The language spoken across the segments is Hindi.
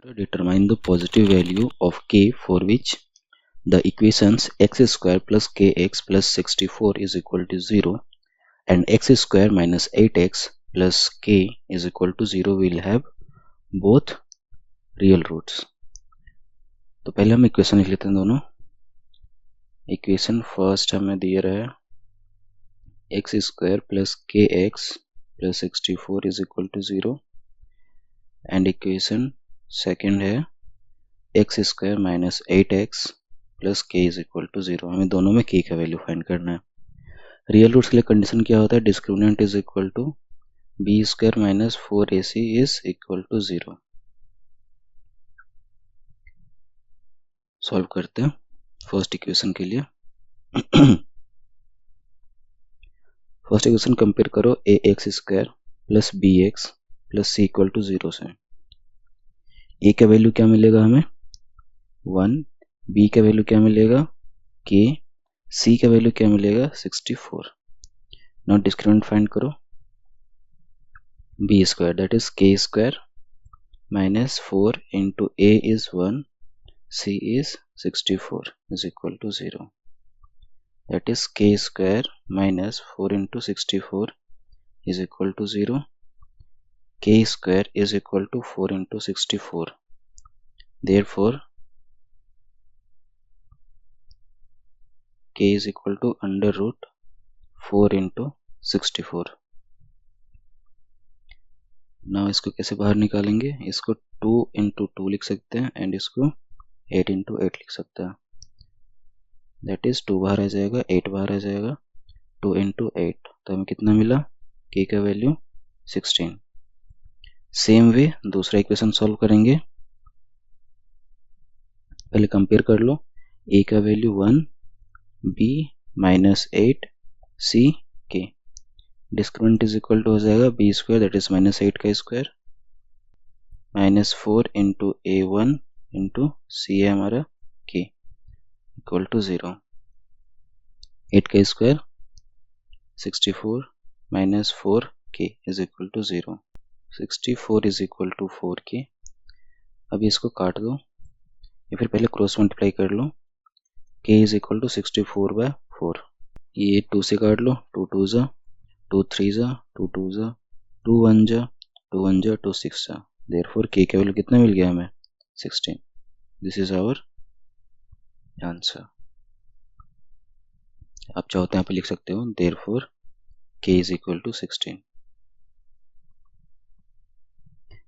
Determine the positive value of k for which the equations x square plus kx plus 64 is equal to 0 and x square minus 8x plus k is equal to 0 will have both real roots. तो पहले हम इक्वेशन लिख लेते हैं दोनों. इक्वेशन फर्स्ट हमें दिया रहा है x square plus k x plus 64 is equal to 0 and equation second है x square minus 8x plus k is equal to 0. हमें दोनों में के का वैल्यू फाइंड करना है. रियल रूट्स के लिए कंडीशन क्या होता है? Discriminant is equal to b square minus 4ac is equal to 0. Solve करते हैं फर्स्ट इक्वेशन के लिए. फर्स्ट इक्वेशन कंपेयर करो a x square plus b x plus c equal to 0 से. ए का वैल्यू क्या मिलेगा हमें? 1. बी का वैल्यू क्या मिलेगा? के. सी का वैल्यू क्या मिलेगा? 64. नाउ डिस्क्रिमिनेंट फाइंड करो. बी स्क्वायर दैट इज के square minus 4 into A is 1 c is 64 is equal to 0. That is k square minus 4 into 64 is equal to 0. K square is equal to 4 into 64. Therefore, k is equal to under root 4 into 64. Now इसको कैसे बाहर निकालेंगे? इसको 2 into 2 लिख सकते हैं एंड इसको 8 into 8 लिख सकता है. दैट इज 2 बाहर आ जाएगा, 8 बाहर आ जाएगा, 2 into 8. तो हमें कितना मिला? k का वैल्यू 16. सेम वे दूसरा इक्वेशन सॉल्व करेंगे. पहले कंपेयर कर लो. a का value 1, b minus 8, c k. Discriminant is equal to हो जाएगा b square that is minus 8 का square minus 4 into a1 into c है हमारा k इक्वल टू 0. 8 का square 64 minus 4k is equal to 0. 64 is equal to 4k. अभी इसको काट दो या फिर पहले क्रॉस मल्टीप्लाई कर लो. k is equal to 64 by 4. ये 2 से काट लो. 2 2 जा, 2 3 जा, 2 2 जा, 2 1 जा, 2 1 जा, 2 6 जा. देयरफॉर k का वैल्यू कितना मिल गया हमें? 16. This is our answer. आप चाहो तो यहाँ पे लिख सकते हो therefore k is equal to 16.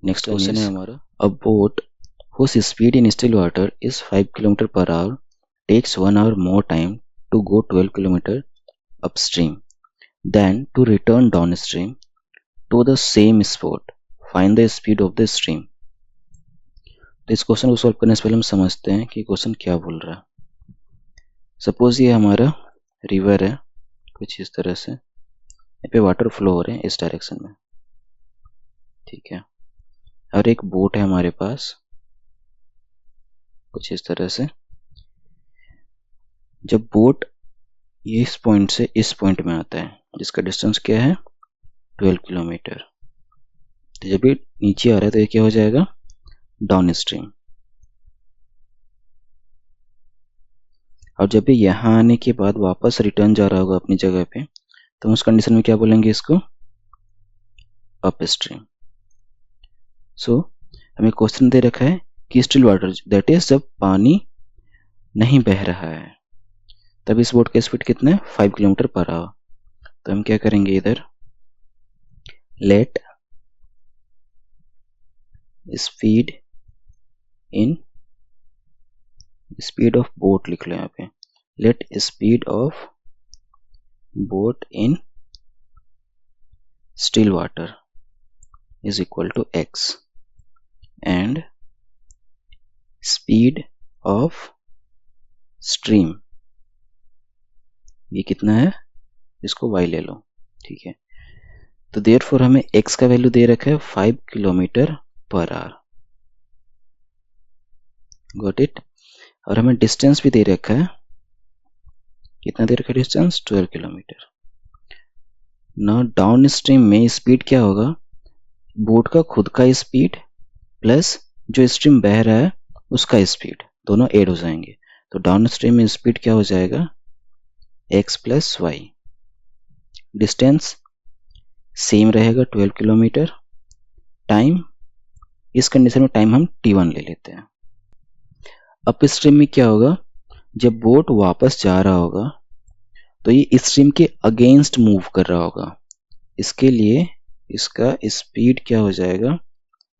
Next question है हमारा. A boat whose speed in still water is 5 km per hour takes 1 hour more time to go 12 km upstream than to return downstream to the same spot. Find the speed of the stream. तो इस क्वेश्चन को सॉल्व करने से पहले हम समझते हैं कि क्वेश्चन क्या बोल रहा है. सपोज ये हमारा रिवर है कुछ इस तरह से. यहाँ पे वाटर फ्लो हो रहे हैं इस डायरेक्शन में, ठीक है. और एक बोट है हमारे पास कुछ इस तरह से. जब बोट ये इस पॉइंट से इस पॉइंट में आता है जिसका डिस्टेंस क्या है? 12 किलोमीटर. तो जब ये नीचे आ रहा है तो ये क्या हो जाएगा? Down stream. और जब भी यहाँ आने के बाद वापस रिटर्न जा रहा होगा अपनी जगह पे तो उस कंडीशन में क्या बोलेंगे इसको? Up stream. सो हमें क्वेश्चन दे रखा है कि स्टिल वाटर दैट इज जब पानी नहीं बह रहा है तब इस बोट का स्पीड कितना है? 5 किलोमीटर पर आवर. तो हम क्या करेंगे इधर let speed in speed of boat लिख लो यहाँ पे. Let speed of boat in still water is equal to x and speed of stream ये कितना है? इसको y ले लो, ठीक है. तो देयरफॉर हमें x का वैल्यू दे रखा है 5 kilometre per our. Got it. और हमें डिस्टेंस भी दे रखा है. कितना दे रखा है डिस्टेंस? 12 किलोमीटर. ना डाउन स्ट्रीम में स्पीड क्या होगा? बोट का खुद का स्पीड प्लस जो स्ट्रीम बह रहा है उसका स्पीड, दोनों ऐड हो जाएंगे। तो डाउन स्ट्रीम में स्पीड क्या हो जाएगा, x plus y. Distance same रहेगा 12 किलोमीटर। टाइम, इस कंडीशन में टाइम हम t1 ले लेते हैं। अप स्ट्रीम में क्या होगा, जब बोट वापस जा रहा होगा तो ये स्ट्रीम के अगेंस्ट मूव कर रहा होगा। इसके लिए इसका स्पीड क्या हो जाएगा,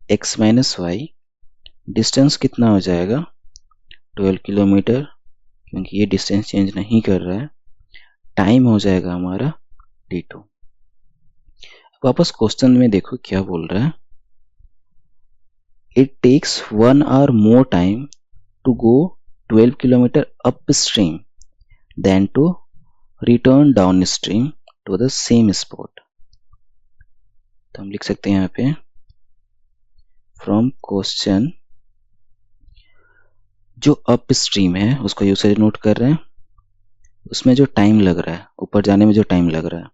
x माइनस वाई। डिस्टेंस कितना हो जाएगा, 12 किलोमीटर, क्योंकि ये डिस्टेंस चेंज नहीं कर रहा है। टाइम हो जाएगा हमारा t2। अब वापस क्वेश्चन में देखो क्या बोल रहा है, it takes 1 hour more time to go 12 kilometre upstream than to return downstream to the same spot. तो हम लिख सकते हैं यहाँ पे, फ्रॉम क्वेश्चन, जो अप स्ट्रीम है उसका यूसेज नोट कर रहे हैं, उसमें जो टाइम लग रहा है, ऊपर जाने में जो टाइम लग रहा है,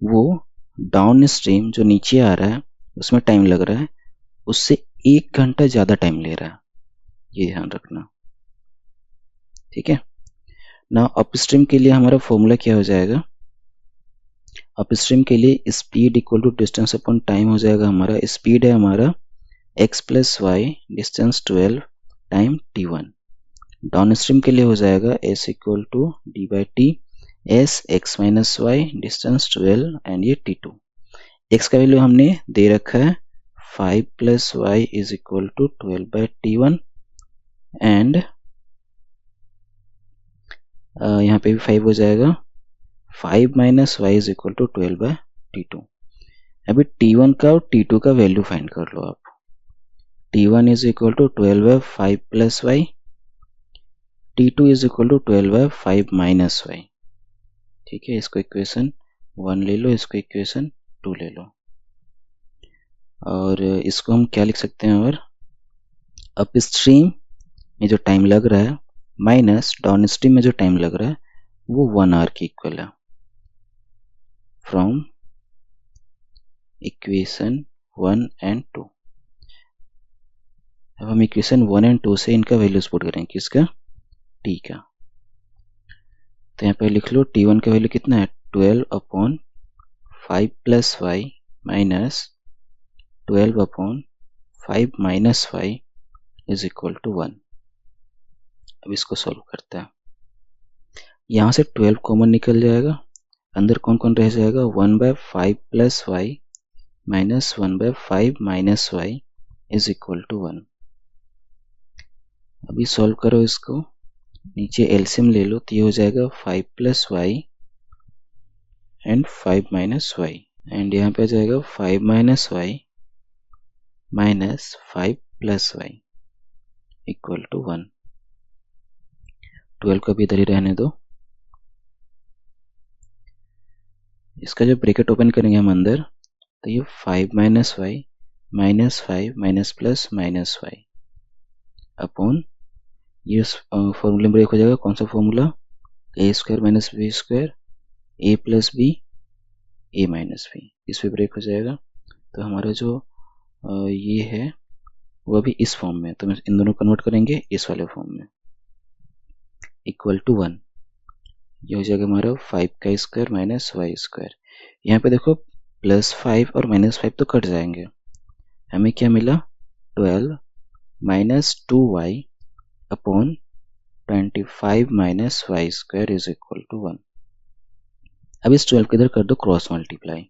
वो डाउन स्ट्रीम जो नीचे आ रहा है उसमें टाइम लग रहा है, उससे 1 घंटा ज़्यादा टाइम ले रहा है, ये ध्यान रखना। ठीक है ना। अप स्ट्रीम के लिए हमारा फॉर्मूला क्या हो जाएगा, अप स्ट्रीम के लिए speed equal to distance upon time हो जाएगा। हमारा स्पीड है हमारा x plus y, distance 12 time t1। Downstream के लिए हो जाएगा s equal to d by t, s x minus y, distance 12 and ये t2। x का वैल्यू हमने दे रखा है 5 plus y is equal to 12 by t1 and यहाँ पे भी 5 हो जाएगा, 5 minus y is equal to 12 by t2। अभी t1 का और t2 का वैल्यू फाइंड कर लो आप। t1 is equal to 12 by 5 plus y, t2 is equal to 12 by 5 minus y. ठीक है, इसको इक्वेशन 1 ले लो, इसको इक्वेशन 2 ले लो, और इसको हम क्या लिख सकते हैं, और अप स्ट्रीम में जो टाइम लग रहा है माइनस डाउन स्ट्रीम में जो टाइम लग रहा है वो 1 आवर के इक्वल है, फ्रॉम इक्वेशन 1 एंड 2। अब हम इक्वेशन 1 एंड 2 से इनका वैल्यूज पुट करेंगे, किसका, t का। तो यहाँ पे लिख लो t1 का वैल्यू कितना है, 12 upon 5 plus y minus 12 upon 5 minus y is equal to 1। अब इसको सॉल्व करते हैं, यहाँ से 12 कॉमन निकल जाएगा, अंदर कौन कौन रह जाएगा, 1 by 5 plus y minus 1 by 5 minus y is equal to 1। अभी सॉल्व करो इसको, नीचे एलसीएम ले लो, तो ये हो जाएगा 5 plus y and 5 minus y, and यहाँ पे आ जाएगा 5 minus y minus 5 plus y equal to 1। 12 को भी इधर ही रहने दो। इसका जब ब्रैकेट ओपन करेंगे हम अंदर, तो ये 5 minus y minus 5 minus plus minus y upon, ये फॉर्मूले में ब्रेक हो जाएगा, कौन सा formula, a square minus b square, a plus b a minus b, इस पे ब्रेक हो जाएगा। तो हमारा जो ये है वो अभी इस फॉर्म में, तो इन दोनों कन्वर्ट करेंगे इस वाले फॉर्म में, इक्वल टू 1। ये हो जाएगा हमारा 5 का स्क्वायर माइनस वाई स्क्वायर। यहाँ पे देखो प्लस 5 और माइनस 5 तो कट जाएंगे, हमें क्या मिला, 12 minus 2y upon 25 minus y square is equal to 1। अब इस 12 को इधर कर दो क्रॉस मल्टीप्लाई,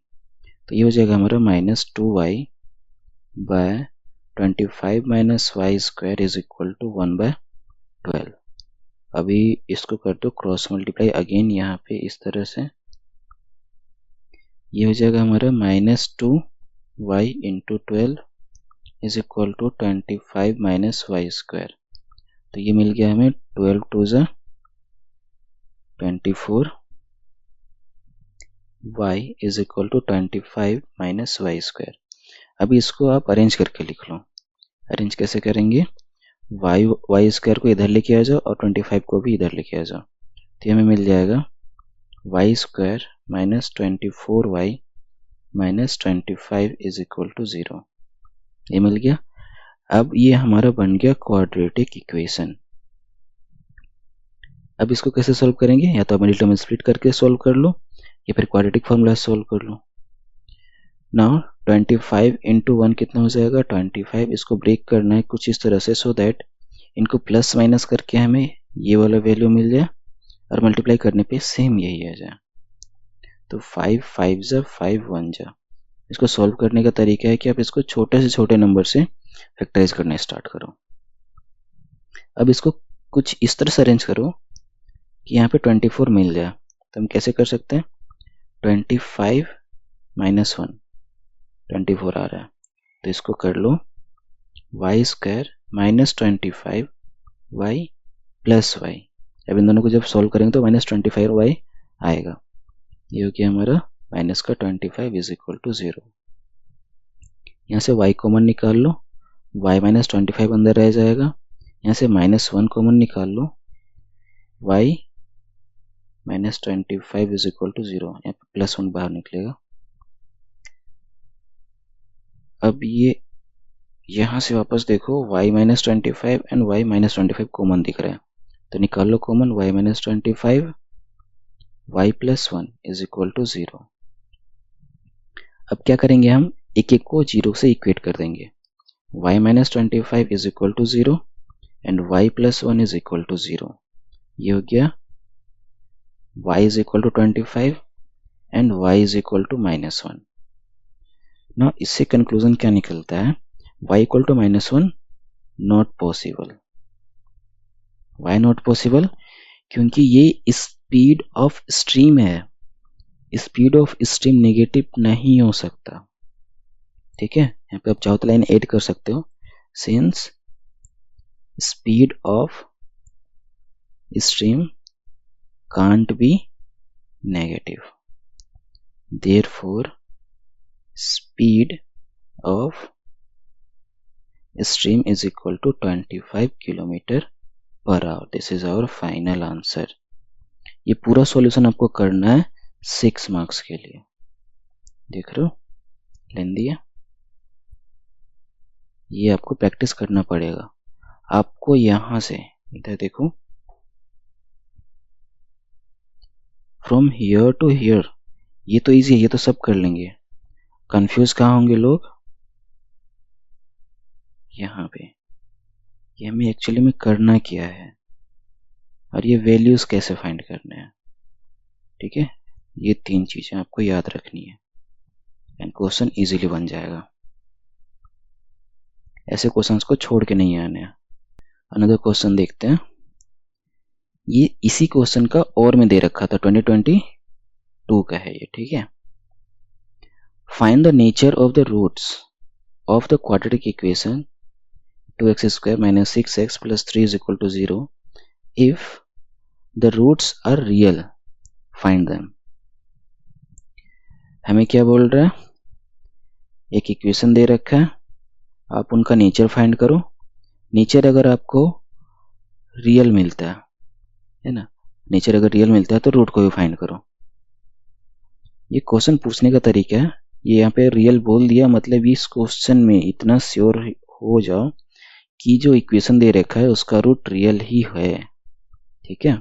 तो ये हो जाएगा हमारा minus 2y by 25 minus y square is equal to 1 by 12। अभी इसको कर दो क्रॉस मल्टीप्लाई अगेन यहाँ पे इस तरह से, ये हो जाएगा हमारा minus 2y into 12 is equal to 25 minus y square. तो ये मिल गया हमें 12 टू ज़ा 24 y is equal to 25 minus y square. अभी इसको आप अरेंज करके लिख लो। अरेंज कैसे करेंगे, वाई स्क्वायर को इधर लेके आ जाओ और 25 को भी इधर लेके आ जाओ, तो हमें मिल जाएगा y square minus 24y minus 25 is equal to 0। ये मिल गया। अब ये हमारा बन गया क्वाड्रेटिक इक्वेशन। अब इसको कैसे सॉल्व करेंगे, या तो आप मिडिल टर्म स्प्लिट करके सॉल्व कर लो या फिर क्वाड्रेटिक फॉर्मूला सॉल्व कर लो। नाउ 25 इंटू 1 कितना हो जाएगा 25। इसको ब्रेक करना है कुछ इस तरह से सो दैट इनको प्लस माइनस करके हमें ये वाला वैल्यू मिल जाए और मल्टीप्लाई करने पे सेम यही आ जाए। तो 5 5 जा 5 1 जा। इसको सॉल्व करने का तरीका है कि आप इसको छोटे से छोटे नंबर से फैक्टराइज करना स्टार्ट करो। अब इसको कुछ इस तरह से अरेंज करो कि यहाँ पे 24 मिल जाए। तो हम कैसे कर सकते हैं, 25 माइनस 1 24 आ रहा है, तो इसको कर लो y square minus 25 y plus y. अब इन दोनों को जब सॉल्व करेंगे तो माइनस 25 वाई आएगा। ये हो गया हमारा माइनस का 25 इज इक्वल टू 0। यहाँ से y कॉमन निकाल लो, y माइनस 25 अंदर रह जाएगा। यहाँ से माइनस 1 कॉमन निकाल लो, y minus 25 is equal to 0। यहाँ पे प्लस 1 बाहर निकलेगा। अब ये यहाँ से वापस देखो y minus 25 and y minus 25 common दिख रहा है, तो निकाल लो common y minus 25 y plus 1 is equal to 0। अब क्या करेंगे, हम एक एक को 0 से इक्वेट कर देंगे। y minus 25 is equal to 0 and y plus 1 is equal to 0। ये हो गया y is equal to 25 and y is equal to minus 1। ना इससे कंक्लूजन क्या निकलता है, y equal to minus 1 not possible. Y not possible, क्योंकि ये स्पीड ऑफ स्ट्रीम है। स्पीड ऑफ स्ट्रीम नेगेटिव नहीं हो सकता। ठीक है, यहाँ पे आप चाहो तो लाइन ऐड कर सकते हो, since speed of stream can't be negative, therefore speed of stream is equal to 25 kilometre per hour. This is our final answer. ये पूरा सॉल्यूशन आपको करना है 6 मार्क्स के लिए। देख रहे हो लेंदी है, ये आपको प्रैक्टिस करना पड़ेगा। आपको यहां से इधर देखो, फ्रॉम हियर टू हियर, ये तो इजी है, ये तो सब कर लेंगे। कंफ्यूज कहाँ होंगे लोग, यहाँ पे ये हमें एक्चुअली में करना क्या है और ये वैल्यूज कैसे फाइंड करने हैं। ठीक है, ये 3 चीजें आपको याद रखनी है एंड क्वेश्चन इजीली बन जाएगा। ऐसे क्वेश्चंस को छोड़ के नहीं आने हैं। अनदर क्वेश्चन देखते हैं, ये इसी क्वेश्चन का और में दे रखा था, 2022 का है ये। ठीक है, find the nature of the roots of the quadratic equation 2x square minus 6x plus 3 is equal to 0 if the roots are real, find them। हमें क्या बोल रहा है, एक इक्वेशन दे रखा है, आप उनका नेचर फाइंड करो। नेचर अगर आपको रियल मिलता है ना, नेचर अगर रियल मिलता है तो रूट को भी फाइंड करो। ये क्वेश्चन पूछने का तरीका है, ये यहाँ पे रियल बोल दिया, मतलब इस क्वेश्चन में इतना श्योर हो जाओ कि जो इक्वेशन दे रखा है उसका रूट रियल ही है। ठीक है,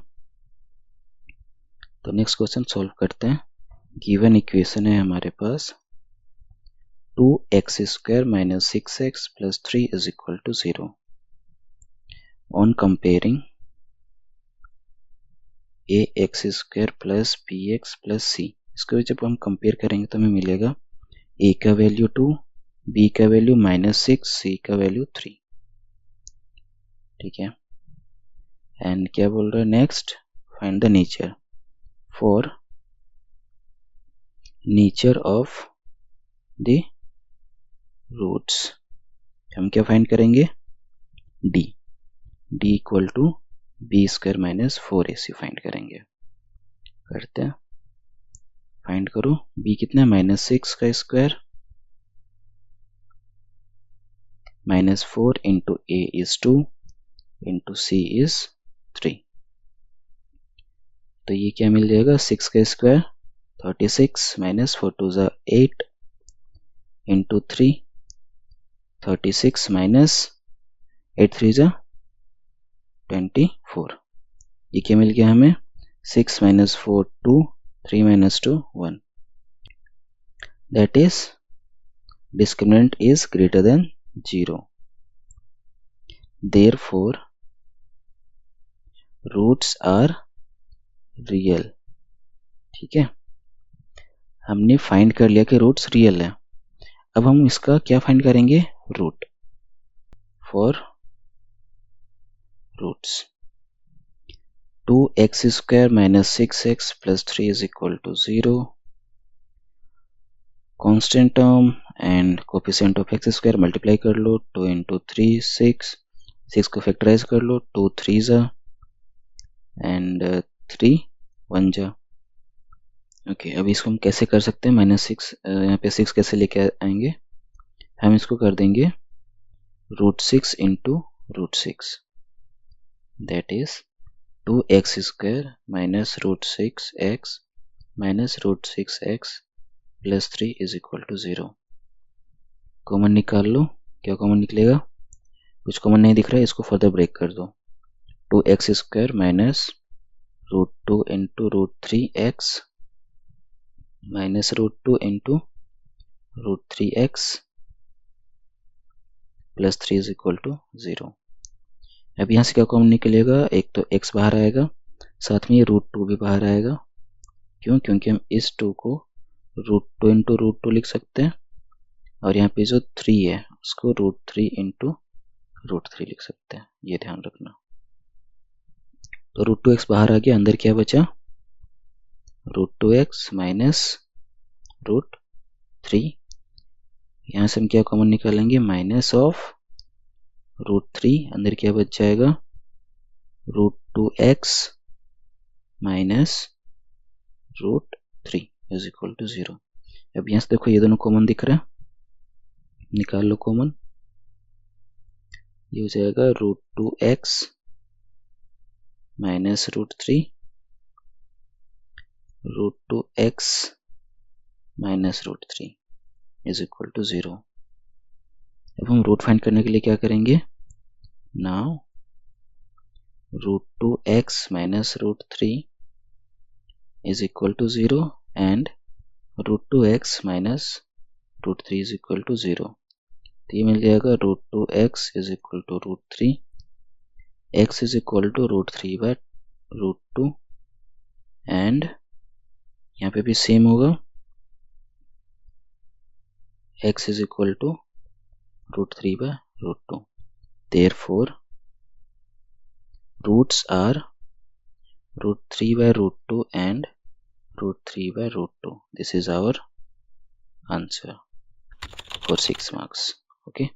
तो नेक्स्ट क्वेश्चन सॉल्व करते हैं। गिवन इक्वेशन है हमारे पास 2x square minus 6x plus 3 is equal to 0। On comparing ax square plus bx plus c, इसको जब हम कंपेयर करेंगे तो हमें मिलेगा a का वैल्यू 2, b का वैल्यू माइनस 6, c का वैल्यू 3। ठीक है, एंड क्या बोल रहा है next, find the nature for nature of the roots. हम क्या फाइंड करेंगे, d equal to b square minus 4ac find करेंगे। करते हैं, फाइंड करो, b कितना है माइनस 6 का square minus 4 into a is 2 into c is 3। तो ये क्या मिल जाएगा, 6 का स्क्वायर 36 माइनस 4 2 8 इंटू 3 36 minus 8 3 जा 24। ये क्या मिल गया हमें? 6 minus 4 2, 3 minus 2 1, that is discriminant is greater than 0, therefore roots are real। ठीक है, हमने फाइंड कर लिया कि रूट्स रियल है। अब हम इसका क्या फाइंड करेंगे? Root. For roots 2x square minus 6x plus 3 is equal to 0, constant term and coefficient of x square multiply कर लो, 2 इंटू 3 6, 6 को फैक्टराइज कर लो, 2 3 जा एंड 3 1 जा। ओके, अब इसको हम कैसे कर सकते हैं? -6 यहाँ पे 6 कैसे लेके आएंगे? हम इसको कर देंगे √6 into √6, that is 2x square minus √6x minus √6x plus 3 is equal to 0। Common निकाल लो, क्या कॉमन निकलेगा? कुछ कॉमन नहीं दिख रहा है, इसको फर्दर ब्रेक कर दो। 2x square minus √2 into √3x minus √2 into √3x plus 3 is equal to 0। अब यहाँ से क्या कॉमन निकलेगा? एक तो x बाहर आएगा, साथ में ये √2 भी बाहर आएगा। क्यों? क्योंकि हम इस 2 को √2 इंटू √2 लिख सकते हैं, और यहाँ पे जो 3 है उसको √3 इंटू √3 लिख सकते हैं, ये ध्यान रखना। तो √2x बाहर आ गया, अंदर क्या बचा? √2x minus √3। यहाँ से हम क्या कॉमन निकालेंगे? माइनस ऑफ √3, अंदर क्या बच जाएगा? √2x minus √3 is equal to 0। अब यहाँ से देखो ये दोनों कॉमन दिख रहा है, निकाल लो कॉमन। ये हो जाएगा √2x minus √3, √2x minus √3 is equal to 0। अब हम रूट फाइंड करने के लिए क्या करेंगे? Now √2x minus √3 is equal to 0 and √2x minus √3 is equal to 0। तो ये मिल जाएगा √2x is equal to √3, x is equal to √3 by √2 and यहाँ पे भी सेम होगा, x is equal to √3 by √2. Therefore, roots are √3 by √2 and √3 by √2. This is our answer for 6 marks. Okay.